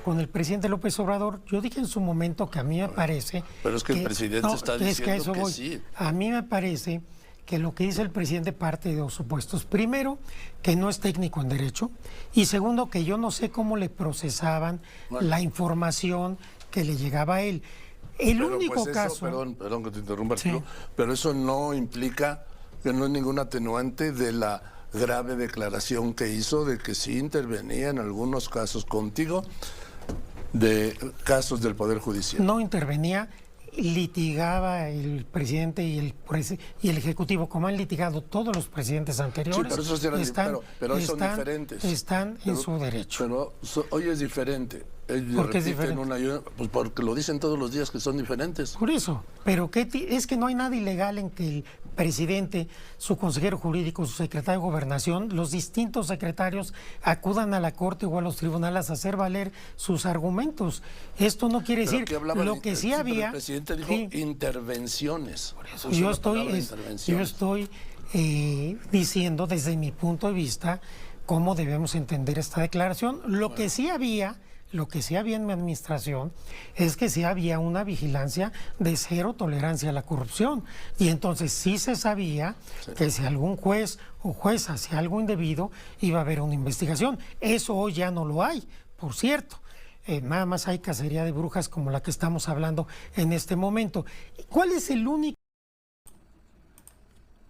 con el presidente López Obrador. Yo dije en su momento que a mí me parece... Pero es que el presidente está diciendo que sí. A mí me parece que lo que dice el presidente parte de dos supuestos. Primero, que no es técnico en derecho. Y segundo, que yo no sé cómo le procesaban la información que le llegaba a él. El único caso... Perdón que te interrumpa, Sí. pero eso no implica que no es ningún atenuante de la grave declaración que hizo de que sí intervenía en algunos casos contigo, de casos del Poder Judicial. No intervenía, litigaba el presidente y el Ejecutivo, como han litigado todos los presidentes anteriores. Sí, pero esos eran, pero son diferentes. Están en su derecho. Pero hoy es diferente. ¿Por qué es diferente? Pues porque lo dicen todos los días que son diferentes. Por eso, pero es que no hay nada ilegal en que el presidente, su consejero jurídico, su secretario de Gobernación, los distintos secretarios acudan a la Corte o a los tribunales a hacer valer sus argumentos. Esto no quiere decir lo que sí había. El presidente dijo intervenciones. Por eso yo estoy diciendo desde mi punto de vista cómo debemos entender esta declaración. Lo que sí había en mi administración es que sí había una vigilancia de cero tolerancia a la corrupción. Y entonces sí se sabía que si algún juez o jueza hacía algo indebido, iba a haber una investigación. Eso hoy ya no lo hay, por cierto. Nada más hay cacería de brujas como la que estamos hablando en este momento. ¿Cuál es el único?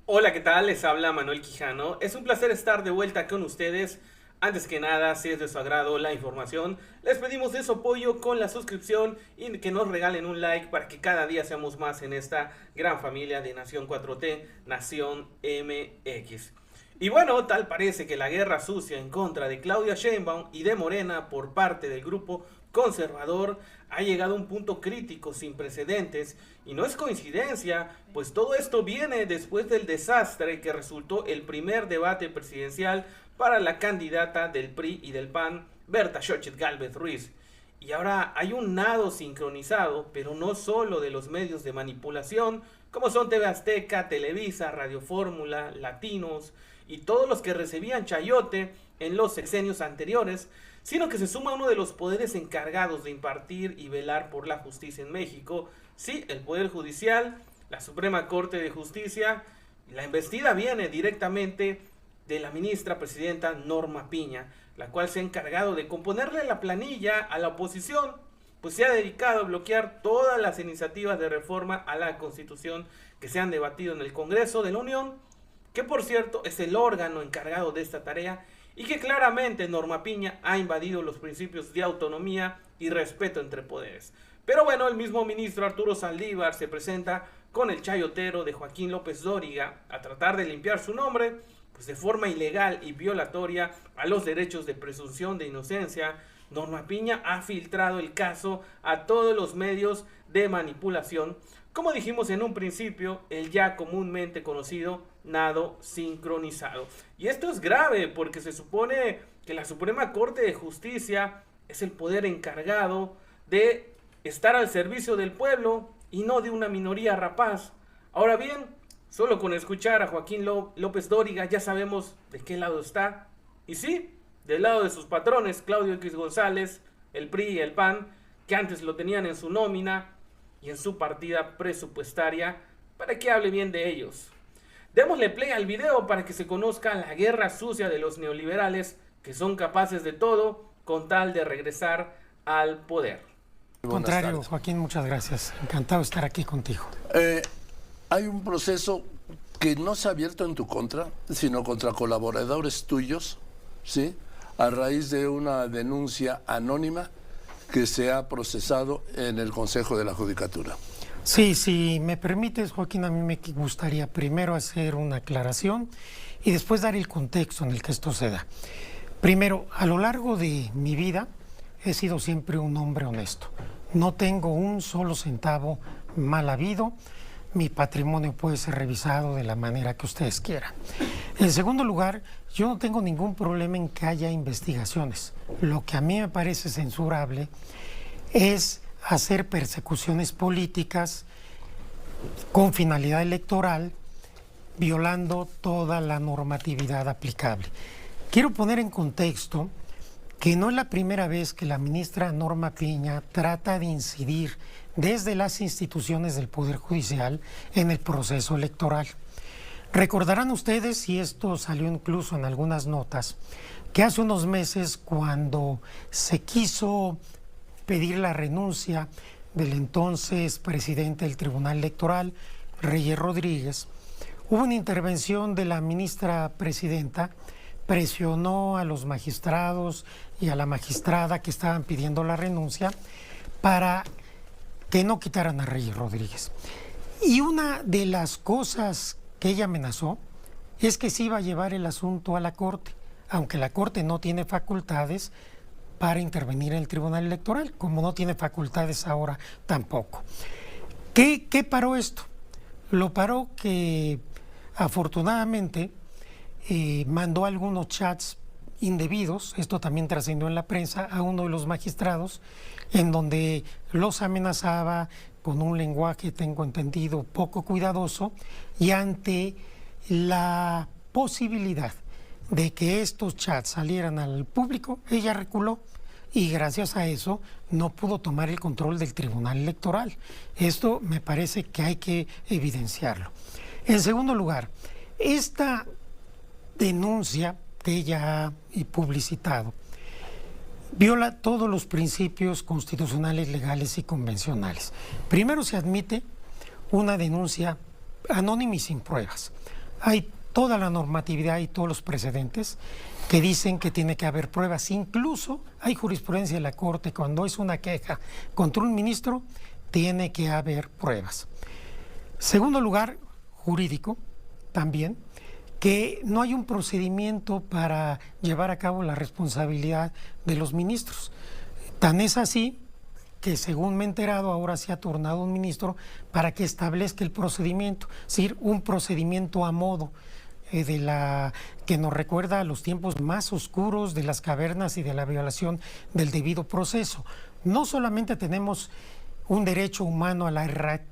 Hola, ¿qué tal? Les habla Manuel Quijano. Es un placer estar de vuelta con ustedes. Antes que nada, si es de su agrado la información, les pedimos de su apoyo con la suscripción y que nos regalen un like para que cada día seamos más en esta gran familia de Nación 4T, Nación MX. Y bueno, tal parece que la guerra sucia en contra de Claudia Sheinbaum y de Morena por parte del grupo conservador ha llegado a un punto crítico sin precedentes, y no es coincidencia, pues todo esto viene después del desastre que resultó el primer debate presidencial para la candidata del PRI y del PAN, Berta Xochitl Gálvez Ruiz. Y ahora hay un nado sincronizado, pero no solo de los medios de manipulación, como son TV Azteca, Televisa, Radio Fórmula, Latinos y todos los que recibían chayote en los sexenios anteriores, sino que se suma uno de los poderes encargados de impartir y velar por la justicia en México. Sí, el Poder Judicial, la Suprema Corte de Justicia. La embestida viene directamente de la ministra presidenta Norma Piña, la cual se ha encargado de componerle la planilla a la oposición, pues se ha dedicado a bloquear todas las iniciativas de reforma a la Constitución que se han debatido en el Congreso de la Unión, que por cierto es el órgano encargado de esta tarea, y que claramente Norma Piña ha invadido los principios de autonomía y respeto entre poderes. Pero bueno, el mismo ministro Arturo Saldívar se presenta con el chayotero de Joaquín López Dóriga a tratar de limpiar su nombre, pues de forma ilegal y violatoria a los derechos de presunción de inocencia. Norma Piña ha filtrado el caso a todos los medios de manipulación, como dijimos en un principio, el ya comúnmente conocido nado sincronizado. Y esto es grave porque se supone que la Suprema Corte de Justicia es el poder encargado de estar al servicio del pueblo y no de una minoría rapaz. Ahora bien, solo con escuchar a Joaquín López Dóriga ya sabemos de qué lado está. Y sí, del lado de sus patrones, Claudio X González, el PRI y el PAN, que antes lo tenían en su nómina y en su partida presupuestaria, para que hable bien de ellos. Démosle play al video para que se conozca la guerra sucia de los neoliberales, que son capaces de todo con tal de regresar al poder. Al contrario, Joaquín, muchas gracias. Encantado de estar aquí contigo. Hay un proceso que no se ha abierto en tu contra, sino contra colaboradores tuyos, ¿sí? A raíz de una denuncia anónima que se ha procesado en el Consejo de la Judicatura. Sí, si me permites, Joaquín, a mí me gustaría primero hacer una aclaración y después dar el contexto en el que esto se da. Primero, a lo largo de mi vida he sido siempre un hombre honesto. No tengo un solo centavo mal habido. Mi patrimonio puede ser revisado de la manera que ustedes quieran. En segundo lugar, yo no tengo ningún problema en que haya investigaciones. Lo que a mí me parece censurable es hacer persecuciones políticas con finalidad electoral, violando toda la normatividad aplicable. Quiero poner en contexto que no es la primera vez que la ministra Norma Piña trata de incidir desde las instituciones del Poder Judicial en el proceso electoral. Recordarán ustedes, y esto salió incluso en algunas notas, que hace unos meses, cuando se quiso pedir la renuncia del entonces presidente del Tribunal Electoral, Reyes Rodríguez, hubo una intervención de la ministra presidenta, presionó a los magistrados y a la magistrada que estaban pidiendo la renuncia para que no quitaran a Reyes Rodríguez. Y una de las cosas que ella amenazó es que se iba a llevar el asunto a la Corte, aunque la Corte no tiene facultades para intervenir en el Tribunal Electoral, como no tiene facultades ahora tampoco. ¿Qué paró esto? Lo paró que afortunadamente mandó algunos chats indebidos, esto también trascendió en la prensa, a uno de los magistrados, en donde los amenazaba con un lenguaje, tengo entendido, poco cuidadoso, y ante la posibilidad de que estos chats salieran al público, ella reculó y gracias a eso no pudo tomar el control del Tribunal Electoral. Esto me parece que hay que evidenciarlo. En segundo lugar, esta denuncia que ella ha publicitado viola todos los principios constitucionales, legales y convencionales. Primero, se admite una denuncia anónima y sin pruebas. Hay toda la normatividad y todos los precedentes que dicen que tiene que haber pruebas. Incluso hay jurisprudencia de la Corte, cuando es una queja contra un ministro, tiene que haber pruebas. Segundo lugar, jurídico también, que no hay un procedimiento para llevar a cabo la responsabilidad de los ministros. Tan es así que, según me he enterado, ahora se ha turnado un ministro para que establezca el procedimiento, es decir, un procedimiento a modo que nos recuerda a los tiempos más oscuros de las cavernas y de la violación del debido proceso. No solamente tenemos un derecho humano a la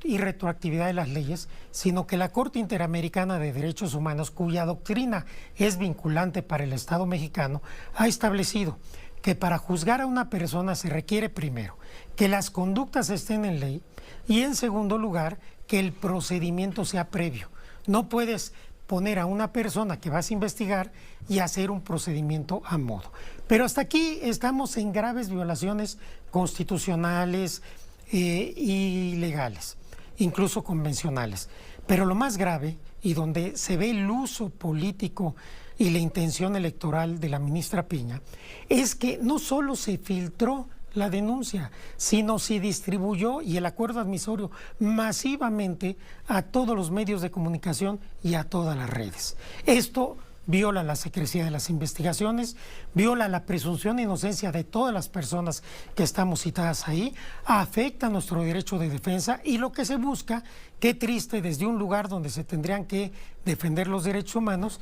irretroactividad de las leyes, sino que la Corte Interamericana de Derechos Humanos, cuya doctrina es vinculante para el Estado mexicano, ha establecido que para juzgar a una persona se requiere, primero, que las conductas estén en ley y, en segundo lugar, que el procedimiento sea previo. No puedes poner a una persona que vas a investigar y hacer un procedimiento a modo. Pero hasta aquí estamos en graves violaciones constitucionales y legales, incluso convencionales. Pero lo más grave, y donde se ve el uso político y la intención electoral de la ministra Piña, es que no solo se filtró la denuncia, sino se distribuyó, y el acuerdo admisorio, masivamente a todos los medios de comunicación y a todas las redes. Esto viola la secrecía de las investigaciones, viola la presunción de inocencia de todas las personas que estamos citadas ahí, afecta nuestro derecho de defensa y lo que se busca, qué triste, desde un lugar donde se tendrían que defender los derechos humanos,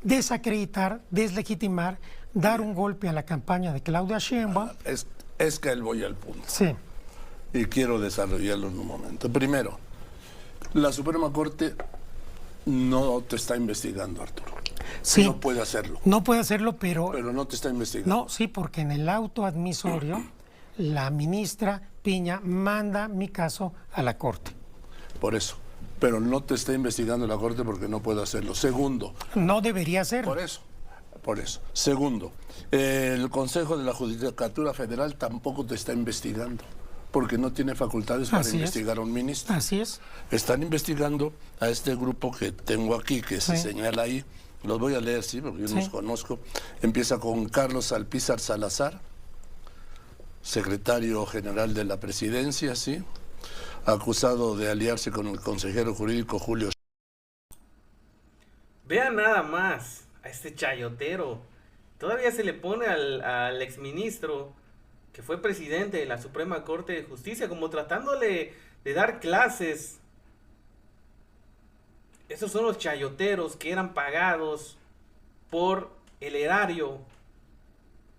desacreditar, deslegitimar, dar un golpe a la campaña de Claudia Sheinbaum. Es que él voy al punto. Sí. Y quiero desarrollarlo en un momento. Primero, la Suprema Corte no te está investigando, Arturo. Sí, no puede hacerlo. No puede hacerlo, pero no te está investigando. No, sí, porque en el auto admisorio la ministra Piña manda mi caso a la Corte. Por eso. Pero no te está investigando la Corte porque no puede hacerlo. Segundo. No debería hacerlo. Por eso. Segundo, el Consejo de la Judicatura Federal tampoco te está investigando porque no tiene facultades para investigar a un ministro. Así es. Están investigando a este grupo que tengo aquí, que se señala ahí. Los voy a leer, sí, porque yo no los conozco. Empieza con Carlos Alpizar Salazar, secretario general de la Presidencia, sí, acusado de aliarse con el consejero jurídico Julio. Vean nada más a este chayotero. Todavía se le pone al exministro que fue presidente de la Suprema Corte de Justicia como tratándole de dar clases. Esos son los chayoteros que eran pagados por el erario.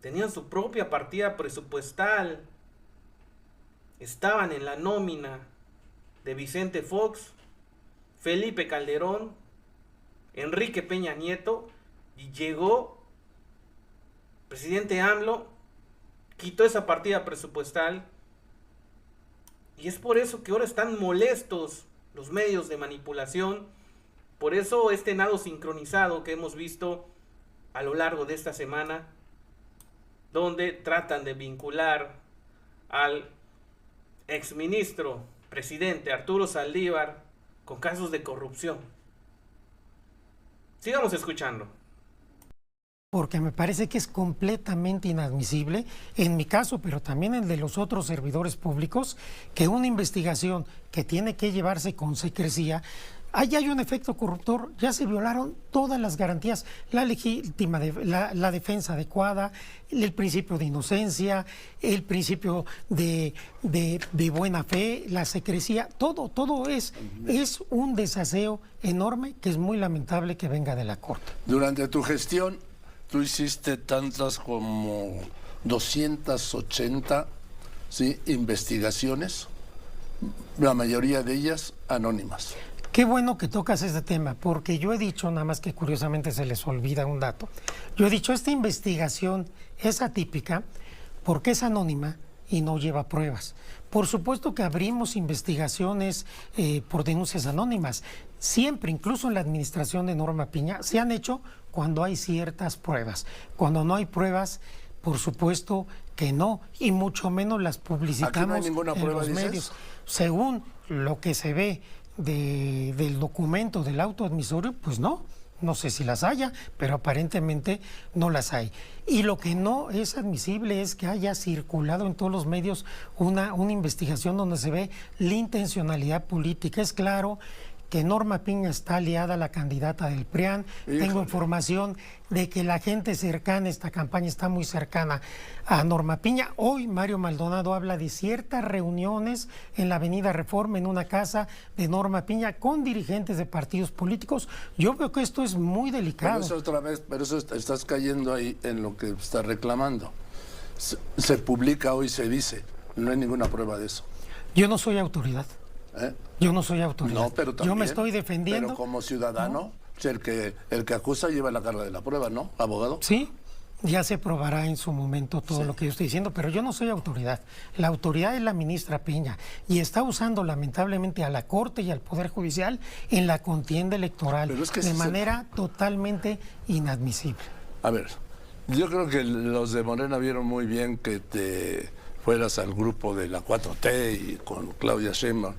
Tenían su propia partida presupuestal. Estaban en la nómina de Vicente Fox, Felipe Calderón, Enrique Peña Nieto, y llegó presidente AMLO quitó esa partida presupuestal. Y es por eso que ahora están molestos los medios de manipulación. Por eso este nado sincronizado que hemos visto a lo largo de esta semana, donde tratan de vincular al exministro presidente Arturo Saldívar con casos de corrupción. Sigamos escuchando. Porque me parece que es completamente inadmisible, en mi caso, pero también en el de los otros servidores públicos, que una investigación que tiene que llevarse con secrecía, ahí hay un efecto corruptor, ya se violaron todas las garantías, la legítima, la defensa adecuada, el principio de inocencia, el principio de buena fe, la secrecía, todo es un desaseo enorme que es muy lamentable que venga de la Corte. Durante tu gestión, tú hiciste tantas como 280, ¿sí?, investigaciones, la mayoría de ellas anónimas. Qué bueno que tocas este tema, porque yo he dicho, nada más que curiosamente se les olvida un dato, yo he dicho, esta investigación es atípica porque es anónima y no lleva pruebas. Por supuesto que abrimos investigaciones por denuncias anónimas, siempre, incluso en la administración de Norma Piña, se han hecho cuando hay ciertas pruebas. Cuando no hay pruebas, por supuesto que no, y mucho menos las publicitamos. ¿Aquí no hay ninguna en prueba, los dices? medios. Según lo que se ve del documento del auto admisorio, pues no sé si las haya, pero aparentemente no las hay. Y lo que no es admisible es que haya circulado en todos los medios una investigación donde se ve la intencionalidad política. Es claro que Norma Piña está aliada a la candidata del PRIAN. Híjole. Tengo información de que la gente cercana, esta campaña está muy cercana a Norma Piña. Hoy Mario Maldonado habla de ciertas reuniones en la Avenida Reforma, en una casa de Norma Piña, con dirigentes de partidos políticos. Yo veo que esto es muy delicado. Pero eso otra vez, pero eso estás cayendo ahí en lo que estás reclamando. Se publica hoy, se dice, no hay ninguna prueba de eso. Yo no soy autoridad. ¿Eh? Yo no soy autoridad. No, pero también, yo me estoy defendiendo. Pero como ciudadano, el que acusa lleva la carga de la prueba, ¿no, abogado? Sí, ya se probará en su momento todo lo que yo estoy diciendo, pero yo no soy autoridad. La autoridad es la ministra Piña y está usando lamentablemente a la Corte y al Poder Judicial en la contienda electoral Pero es que de manera totalmente inadmisible. A ver, yo creo que los de Morena vieron muy bien que te fueras al grupo de la 4T y con Claudia Sheinbaum,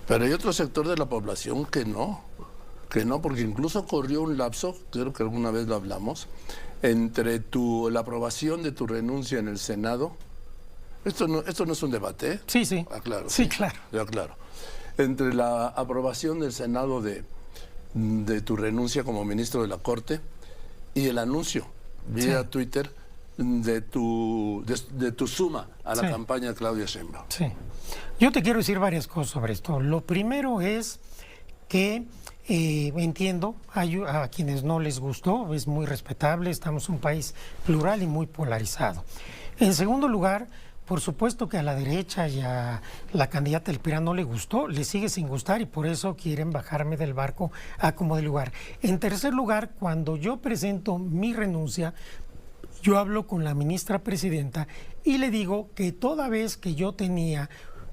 pero hay otro sector de la población que no, porque incluso corrió un lapso, creo que alguna vez lo hablamos, entre la aprobación de tu renuncia en el Senado. Esto no es un debate, ¿eh? Sí, sí. Aclaro. Sí, claro. Ya, claro. Entre la aprobación del Senado de tu renuncia como ministro de la Corte y el anuncio vía Twitter de tu suma a la campaña de Claudia Sheinbaum. Sí. Yo te quiero decir varias cosas sobre esto. Lo primero es que entiendo a quienes no les gustó, es muy respetable, estamos en un país plural y muy polarizado. En segundo lugar, por supuesto que a la derecha y a la candidata del PRI no le gustó, le sigue sin gustar y por eso quieren bajarme del barco a como de lugar. En tercer lugar, cuando yo presento mi renuncia, yo hablo con la ministra presidenta y le digo que toda vez que yo tenía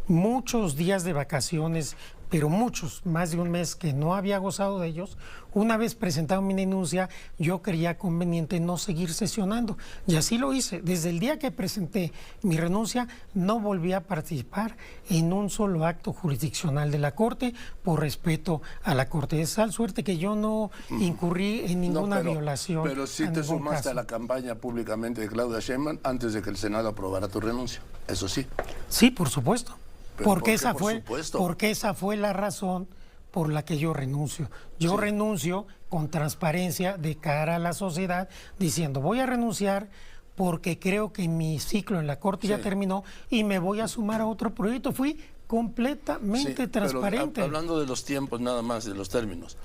muchos días de vacaciones, pero muchos, más de un mes que no había gozado de ellos, una vez presentado mi denuncia, yo creía conveniente no seguir sesionando. Y así lo hice. Desde el día que presenté mi renuncia, no volví a participar en un solo acto jurisdiccional de la Corte, por respeto a la Corte. De tal suerte que yo no incurrí en ninguna violación. Pero sí te sumaste a la campaña públicamente de Claudia Sheinbaum antes de que el Senado aprobara tu renuncia. Eso sí. Sí, por supuesto. Porque Porque esa fue la razón por la que yo renuncio. Yo renuncio con transparencia de cara a la sociedad, diciendo voy a renunciar porque creo que mi ciclo en la Corte ya terminó y me voy a sumar a otro proyecto. Fui completamente transparente. Pero hablando de los tiempos nada más, de los términos,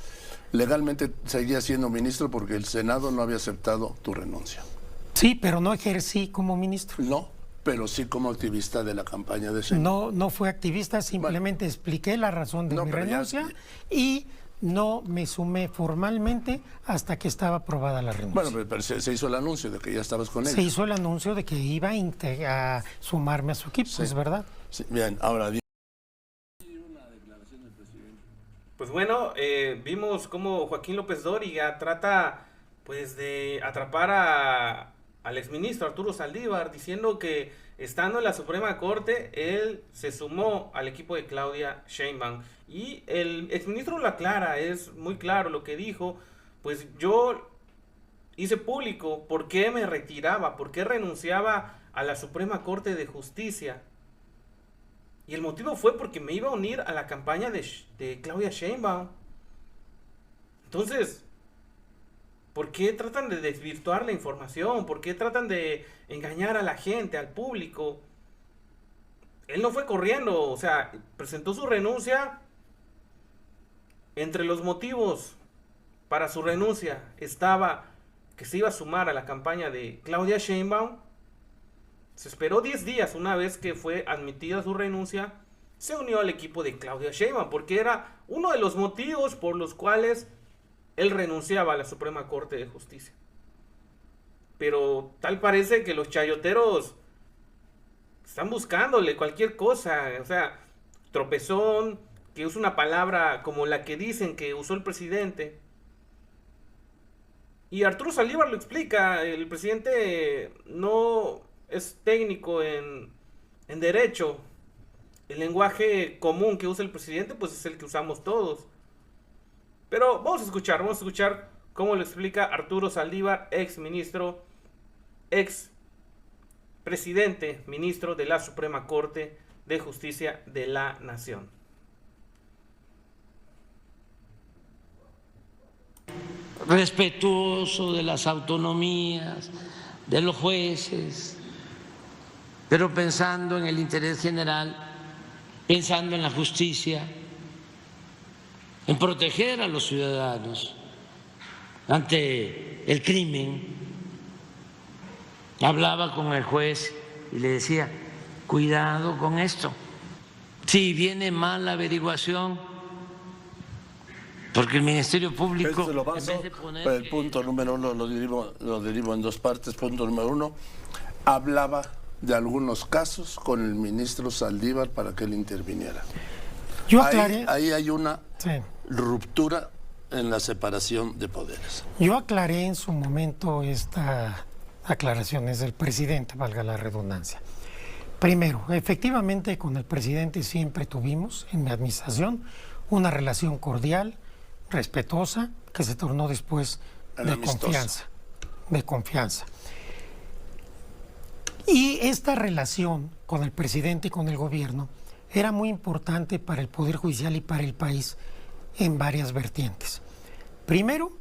legalmente seguías siendo ministro porque el Senado no había aceptado tu renuncia. Sí, pero no ejercí como ministro. No, pero sí como activista de la campaña de Sheinbaum. No fue activista, simplemente expliqué la razón de mi renuncia y no me sumé formalmente hasta que estaba aprobada la renuncia. Bueno, pero se hizo el anuncio de que ya estabas con él. Se hizo el anuncio de que iba a sumarme a su equipo, Sí. es verdad. Sí, bien, ahora Pues bueno, vimos cómo Joaquín López Dóriga trata pues de atrapar al exministro Arturo Saldívar, diciendo que estando en la Suprema Corte, él se sumó al equipo de Claudia Sheinbaum. Y el exministro lo aclara, es muy claro lo que dijo, pues yo hice público por qué me retiraba, por qué renunciaba a la Suprema Corte de Justicia. Y el motivo fue porque me iba a unir a la campaña de Claudia Sheinbaum. Entonces, ¿por qué tratan de desvirtuar la información? ¿Por qué tratan de engañar a la gente, al público? Él no fue corriendo, o sea, presentó su renuncia. Entre los motivos para su renuncia estaba que se iba a sumar a la campaña de Claudia Sheinbaum. Se esperó 10 días, una vez que fue admitida su renuncia, se unió al equipo de Claudia Sheinbaum, porque era uno de los motivos por los cuales él renunciaba a la Suprema Corte de Justicia. Pero tal parece que los chayoteros están buscándole cualquier cosa, o sea, tropezón, que usa una palabra como la que dicen que usó el presidente. Y Arturo Saldívar lo explica, el presidente no es técnico en derecho. El lenguaje común que usa el presidente pues es el que usamos todos. Pero vamos a escuchar cómo lo explica Arturo Saldívar, ex ministro, ex presidente, ministro de la Suprema Corte de Justicia de la Nación. Respetuoso de las autonomías, de los jueces, pero pensando en el interés general, pensando en la justicia, en proteger a los ciudadanos ante el crimen. Hablaba con el juez y le decía, cuidado con esto, si viene mal la averiguación, porque el Ministerio Público, se lo paso, en vez de poner pero el punto número uno lo derivo en dos partes. Punto número uno, hablaba de algunos casos con el ministro Saldívar para que él interviniera. Yo aclaré. Ahí hay una Sí. ruptura en la separación de poderes. Yo aclaré en su momento esta aclaración, es del presidente, valga la redundancia. Primero, efectivamente con el presidente siempre tuvimos en mi administración una relación cordial, respetuosa, que se tornó después de confianza. Y esta relación con el presidente y con el gobierno era muy importante para el Poder Judicial y para el país en varias vertientes. Primero,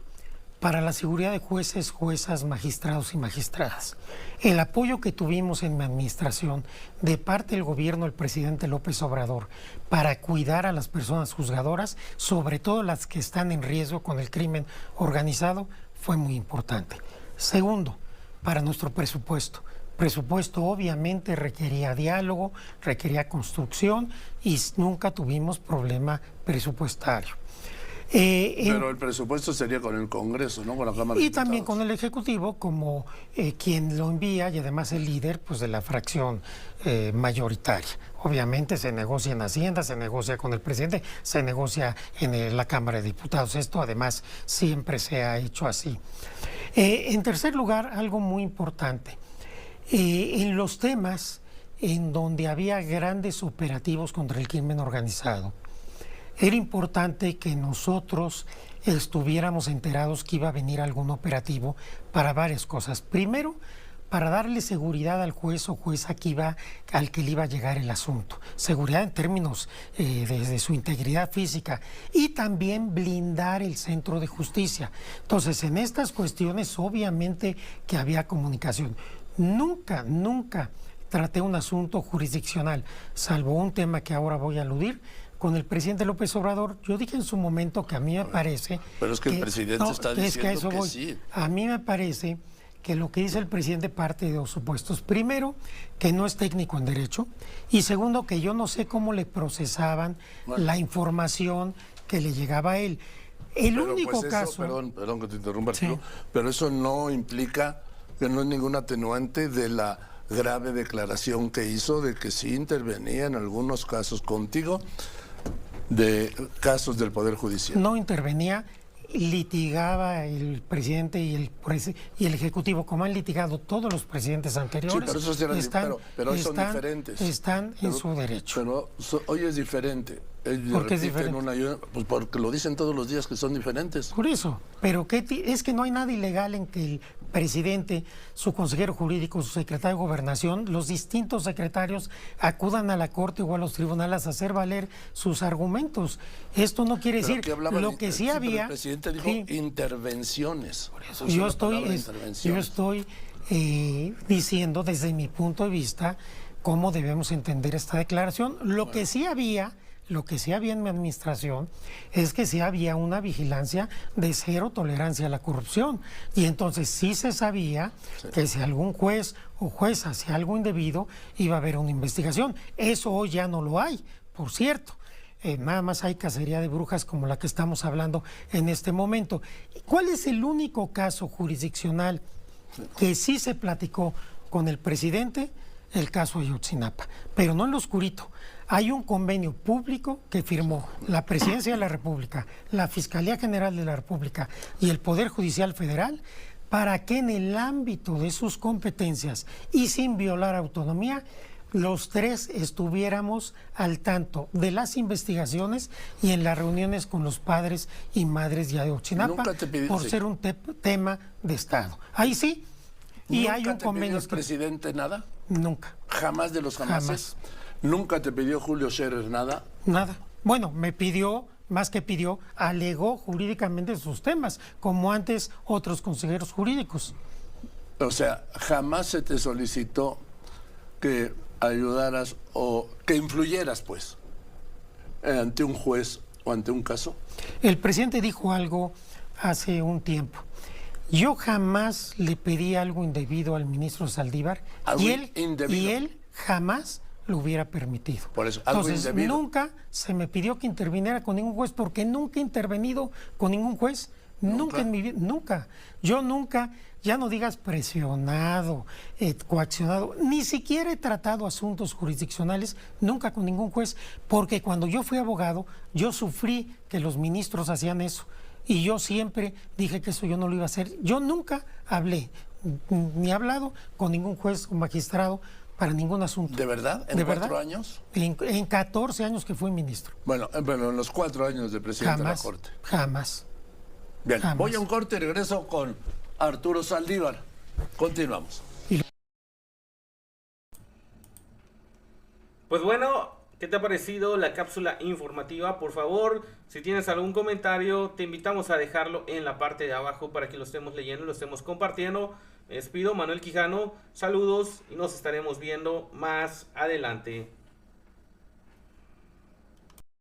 para la seguridad de jueces, juezas, magistrados y magistradas. El apoyo que tuvimos en mi administración de parte del gobierno del presidente López Obrador para cuidar a las personas juzgadoras, sobre todo las que están en riesgo con el crimen organizado, fue muy importante. Segundo, para nuestro presupuesto. Presupuesto obviamente requería diálogo, requería construcción y nunca tuvimos problema presupuestario. Pero el presupuesto sería con el Congreso, ¿no? Con la Cámara de Y también Diputados. con el Ejecutivo como quien lo envía y además el líder pues, de la fracción mayoritaria. Obviamente se negocia en Hacienda, se negocia con el presidente, se negocia en la Cámara de Diputados. Esto además siempre se ha hecho así. En tercer lugar, algo muy importante. En los temas en donde había grandes operativos contra el crimen organizado, era importante que nosotros estuviéramos enterados que iba a venir algún operativo para varias cosas. Primero, para darle seguridad al juez o jueza al que le iba a llegar el asunto. Seguridad en términos de su integridad física y también blindar el centro de justicia. Entonces, en estas cuestiones, obviamente que había comunicación. Nunca traté un asunto jurisdiccional, salvo un tema que ahora voy a aludir. Con el presidente López Obrador, yo dije en su momento que a mí me parece... Pero es que el presidente está diciendo que sí. A mí me parece que lo que dice el presidente parte de dos supuestos. Primero, que no es técnico en derecho. Y segundo, que yo no sé cómo le procesaban la información que le llegaba a él. El Pero, único pues, eso, caso... perdón que te interrumpa, Sí. Arturo, pero eso no implica que no es ningún atenuante de la grave declaración que hizo de que sí intervenía en algunos casos contigo de casos del Poder Judicial. No intervenía, litigaba el presidente y el Ejecutivo, como han litigado todos los presidentes anteriores. Sí, pero esos eran pero hoy son diferentes. Están en su derecho. Pero hoy es diferente. Ellos ¿Por qué es repiten diferente? una y una, pues porque lo dicen todos los días que son diferentes. Por eso, pero es que no hay nada ilegal en que el presidente, su consejero jurídico, su secretario de Gobernación, los distintos secretarios acudan a la Corte o a los tribunales a hacer valer sus argumentos. Esto no quiere Pero decir aquí hablaba lo de- que sí pero había. el presidente dijo Sí, intervenciones. Usa yo la palabra estoy intervenciones. diciendo desde mi punto de vista cómo debemos entender esta declaración. Lo que sí había en mi administración es que sí había una vigilancia de cero tolerancia a la corrupción. Y entonces sí se sabía que si algún juez o jueza hacía algo indebido, iba a haber una investigación. Eso hoy ya no lo hay, por cierto. Nada más hay cacería de brujas como la que estamos hablando en este momento. ¿Cuál es el único caso jurisdiccional que sí se platicó con el presidente? El caso de Ayotzinapa, pero no en lo oscurito. Hay un convenio público que firmó la Presidencia de la República, la Fiscalía General de la República y el Poder Judicial Federal para que en el ámbito de sus competencias y sin violar autonomía, los tres estuviéramos al tanto de las investigaciones y en las reuniones con los padres y madres de Ayotzinapa por ser un tema de Estado. Ahí sí, y ¿Nunca hay un te pidió convenio. el presidente nada? Nunca, Jamás de los jamases. Nunca te pidió Julio Scherer nada. nada. Bueno, me pidió, más que pidió, alegó jurídicamente sus temas, como antes otros consejeros jurídicos. O sea, jamás se te solicitó que ayudaras o que influyeras, pues, ante un juez o ante un caso. El presidente dijo algo hace un tiempo. Yo jamás le pedí algo indebido al ministro Saldívar ¿Algo y indebido? él jamás lo hubiera permitido. Por eso, algo Entonces, indebido. nunca se me pidió que interviniera con ningún juez porque nunca he intervenido con ningún juez. Nunca en mi vida, nunca. Yo nunca, ya no digas presionado, coaccionado, ni siquiera he tratado asuntos jurisdiccionales, nunca con ningún juez, porque cuando yo fui abogado, yo sufrí que los ministros hacían eso. Y yo siempre dije que eso yo no lo iba a hacer. Yo nunca hablé, ni he hablado con ningún juez o magistrado para ningún asunto. ¿De verdad? ¿En ¿De 4 verdad? años? En 14 años que fui ministro. Bueno, en los 4 años de presidente Jamás, de la Corte. jamás. Bien, jamás. voy a un corte y regreso con Arturo Saldívar. Continuamos. Pues bueno, ¿qué te ha parecido la cápsula informativa? Por favor, si tienes algún comentario, te invitamos a dejarlo en la parte de abajo para que lo estemos leyendo, lo estemos compartiendo. Me despido, Manuel Quijano, saludos y nos estaremos viendo más adelante.